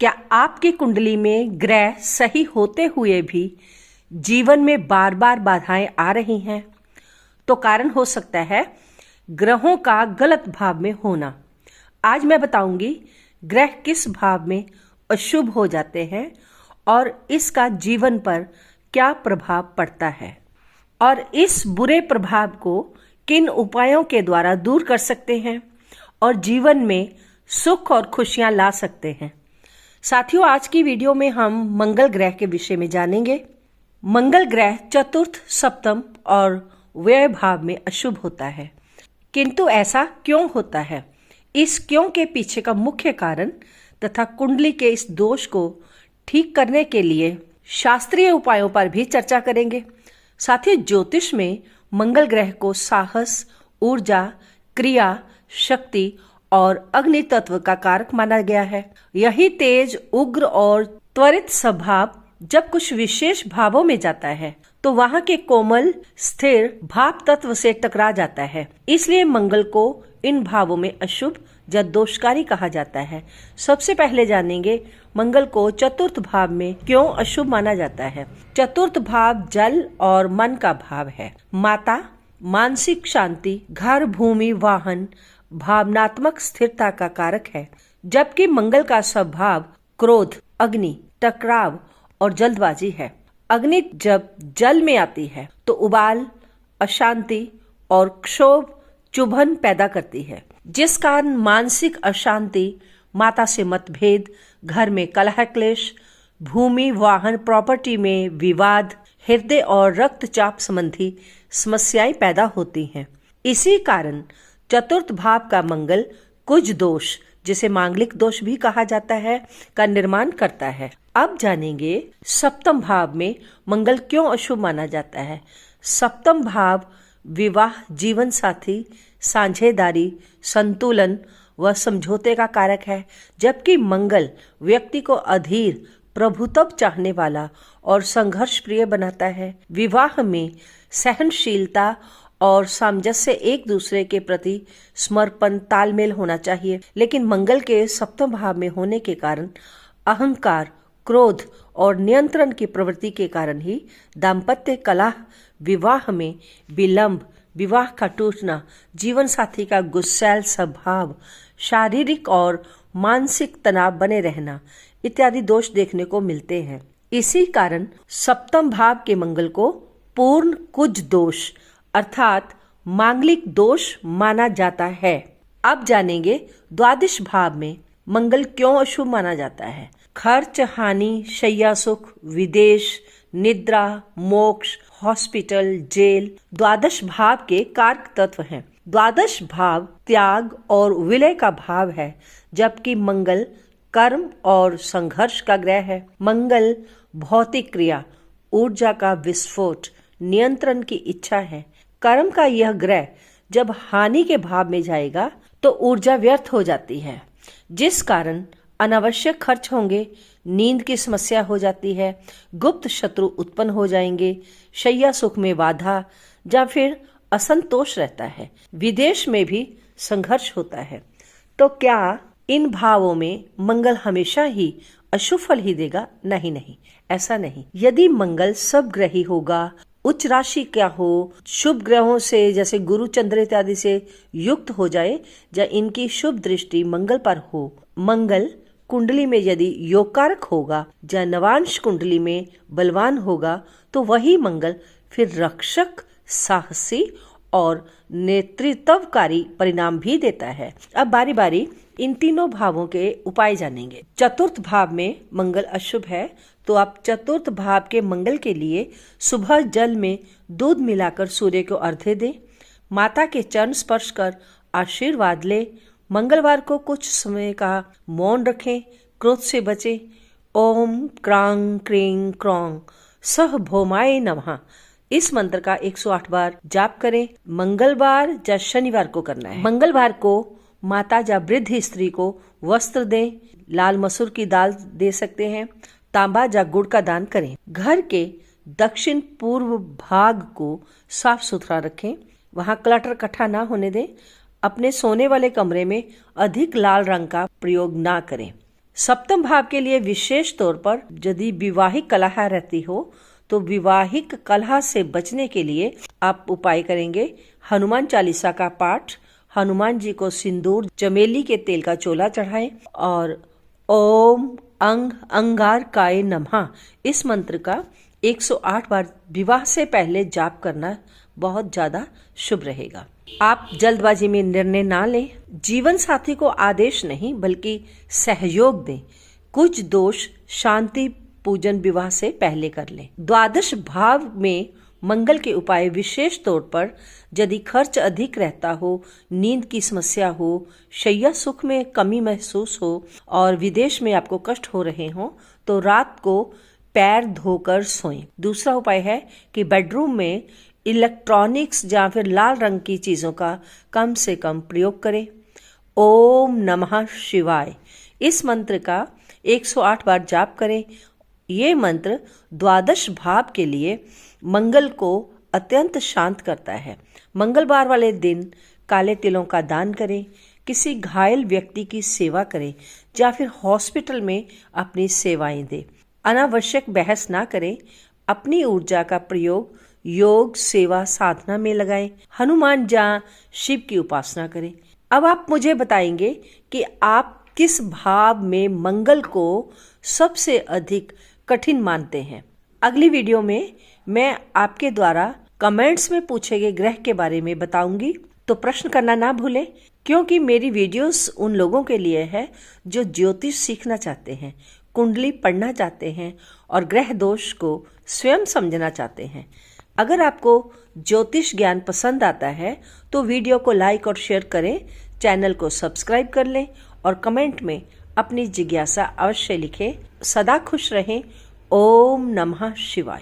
क्या आपकी कुंडली में ग्रह सही होते हुए भी जीवन में बार बार बाधाएं आ रही हैं? तो कारण हो सकता है ग्रहों का गलत भाव में होना। आज मैं बताऊंगी ग्रह किस भाव में अशुभ हो जाते हैं और इसका जीवन पर क्या प्रभाव पड़ता है और इस बुरे प्रभाव को किन उपायों के द्वारा दूर कर सकते हैं और जीवन में सुख और खुशियां ला सकते हैं। साथियों, आज की वीडियो में हम मंगल ग्रह के विषय में जानेंगे। मंगल ग्रह चतुर्थ, सप्तम और व्यय भाव में अशुभ होता है, किंतु ऐसा क्यों होता है, इस क्यों के पीछे का मुख्य कारण तथा कुंडली के इस दोष को ठीक करने के लिए शास्त्रीय उपायों पर भी चर्चा करेंगे। साथ ही ज्योतिष में मंगल ग्रह को साहस, ऊर्जा, क्रिया, शक्ति और अग्नि तत्व का कारक माना गया है। यही तेज, उग्र और त्वरित स्वभाव जब कुछ विशेष भावों में जाता है तो वहां के कोमल, स्थिर भाव तत्व से टकरा जाता है। इसलिए मंगल को इन भावों में अशुभ या दोषकारी कहा जाता है। सबसे पहले जानेंगे मंगल को चतुर्थ भाव में क्यों अशुभ माना जाता है। चतुर्थ भाव जल और मन का भाव है। माता, मानसिक शांति, घर, भूमि, वाहन, भावनात्मक स्थिरता का कारक है, जबकि मंगल का स्वभाव क्रोध, अग्नि, टकराव और जल्दबाजी है। अग्नि जब जल में आती है तो उबाल, अशांति और क्षोभ, चुभन पैदा करती है, जिस कारण मानसिक अशांति, माता से मतभेद, घर में कलह क्लेश, भूमि, वाहन, प्रॉपर्टी में विवाद, हृदय और रक्तचाप संबंधी समस्याएं पैदा होती हैं। इसी कारण चतुर्थ भाव का मंगल कुछ दोष, जिसे मांगलिक दोष भी कहा जाता है, का निर्माण करता है। अब जानेंगे सप्तम भाव में मंगल क्यों अशुभ माना जाता है। सप्तम भाव विवाह, जीवन साथी, साझेदारी, संतुलन व समझौते का कारक है, जबकि मंगल व्यक्ति को अधीर, प्रभुत्व चाहने वाला और संघर्ष प्रिय बनाता है। विवाह में सहनशीलता और सामंजस्य, एक दूसरे के प्रति समर्पण, तालमेल होना चाहिए, लेकिन मंगल के सप्तम भाव में होने के कारण अहंकार, क्रोध और नियंत्रण की प्रवृत्ति के कारण ही दाम्पत्य कलह, विवाह में विलंब, विवाह का टूटना, जीवन साथी का गुस्सैल स्वभाव, शारीरिक और मानसिक तनाव बने रहना इत्यादि दोष देखने को मिलते हैं। इसी कारण सप्तम भाव के मंगल को पूर्ण कुज दोष अर्थात मांगलिक दोष माना जाता है। अब जानेंगे द्वादश भाव में मंगल क्यों अशुभ माना जाता है। खर्च, हानि, शैया सुख, विदेश, निद्रा, मोक्ष, हॉस्पिटल, जेल द्वादश भाव के कारक तत्व हैं। द्वादश भाव त्याग और विलय का भाव है, जबकि मंगल कर्म और संघर्ष का ग्रह है। मंगल भौतिक क्रिया, ऊर्जा का विस्फोट, नियंत्रण की इच्छा है। कर्म का यह ग्रह जब हानि के भाव में जाएगा तो ऊर्जा व्यर्थ हो जाती है, जिस कारण अनावश्यक खर्च होंगे, नींद की समस्या हो जाती है, गुप्त शत्रु उत्पन्न हो जाएंगे, शैया सुख में बाधा या फिर असंतोष रहता है। विदेश में भी संघर्ष होता है। तो क्या इन भावों में मंगल हमेशा ही अशुभ फल ही देगा? नहीं, ऐसा नहीं। यदि मंगल सब ग्रही होगा, उच्च राशि क्या हो, शुभ ग्रहों से जैसे गुरु, चंद्र इत्यादि से युक्त हो जाए या इनकी शुभ दृष्टि मंगल पर हो, मंगल कुंडली में यदि योगकारक होगा या नवांश कुंडली में बलवान होगा, तो वही मंगल फिर रक्षक, साहसी और नेतृत्वकारी परिणाम भी देता है। अब बारी बारी इन तीनों भावों के उपाय जानेंगे। चतुर्थ भाव में मंगल अशुभ है, तो आप चतुर्थ भाव के मंगल के लिए सुबह जल में दूध मिलाकर सूर्य को अर्घ्य दें। माता के चरण स्पर्श कर आशीर्वाद ले। मंगलवार को कुछ समय का मौन रखें। क्रोध से बचे। ओम क्रांग क्रीं क्रौं सह भौमाय नमः इस मंत्र का 108 बार जाप करें। मंगलवार या शनिवार को करना है। मंगलवार को माता या वृद्ध स्त्री को वस्त्र दें। लाल मसूर की दाल दे सकते हैं। तांबा या गुड़ का दान करें। घर के दक्षिण पूर्व भाग को साफ सुथरा रखें। वहां क्लटर इकट्ठा ना होने दें। अपने सोने वाले कमरे में अधिक लाल रंग का प्रयोग ना करें। सप्तम भाव के लिए विशेष तौर पर यदि विवाहिक कलह रहती हो तो विवाहिक कलह से बचने के लिए आप उपाय करेंगे हनुमान चालीसा का पाठ, हनुमान जी को सिंदूर चमेली के तेल का चोला चढ़ाएं और ओम अंगारकाय नमः इस मंत्र का 108 बार विवाह से पहले जाप करना बहुत ज्यादा शुभ रहेगा। आप जल्दबाजी में निर्णय ना लें। जीवन साथी को आदेश नहीं बल्कि सहयोग दें। कुछ दोष शांति पूजन विवाह से पहले कर लें। द्वादश भाव में मंगल के उपाय विशेष तौर पर यदि खर्च अधिक रहता हो, नींद की समस्या हो, शैया सुख में कमी महसूस हो और विदेश में आपको कष्ट हो रहे हो तो रात को पैर धोकर सोएं। दूसरा उपाय है कि बेडरूम में इलेक्ट्रॉनिक्स या फिर लाल रंग की चीजों का कम से कम प्रयोग करें। ओम नमः शिवाय इस मंत्र का 108 बार जाप करें। ये मंत्र द्वादश भाव के लिए मंगल को अत्यंत शांत करता है। मंगलवार वाले दिन काले तिलों का दान करें, किसी घायल व्यक्ति की सेवा करें या फिर हॉस्पिटल में अपनी सेवाएं दें। अनावश्यक बहस ना करें। अपनी ऊर्जा का प्रयोग योग, सेवा, साधना में लगाएं। हनुमान या शिव की उपासना करें। अब आप मुझे बताएंगे कि आप किस भाव में मंगल को सबसे अधिक कठिन मानते हैं। अगली वीडियो में मैं आपके द्वारा कमेंट्स में पूछे गए ग्रह के बारे में बताऊंगी, तो प्रश्न करना ना भूलें क्योंकि मेरी वीडियोस उन लोगों के लिए है जो ज्योतिष सीखना चाहते हैं, कुंडली पढ़ना चाहते हैं और ग्रह दोष को स्वयं समझना चाहते हैं। अगर आपको ज्योतिष ज्ञान पसंद आता है तो वीडियो को लाइक और शेयर करें, चैनल को सब्सक्राइब कर लें और कमेंट में अपनी जिज्ञासा अवश्य लिखें। सदा खुश रहें। ओम नमः शिवाय।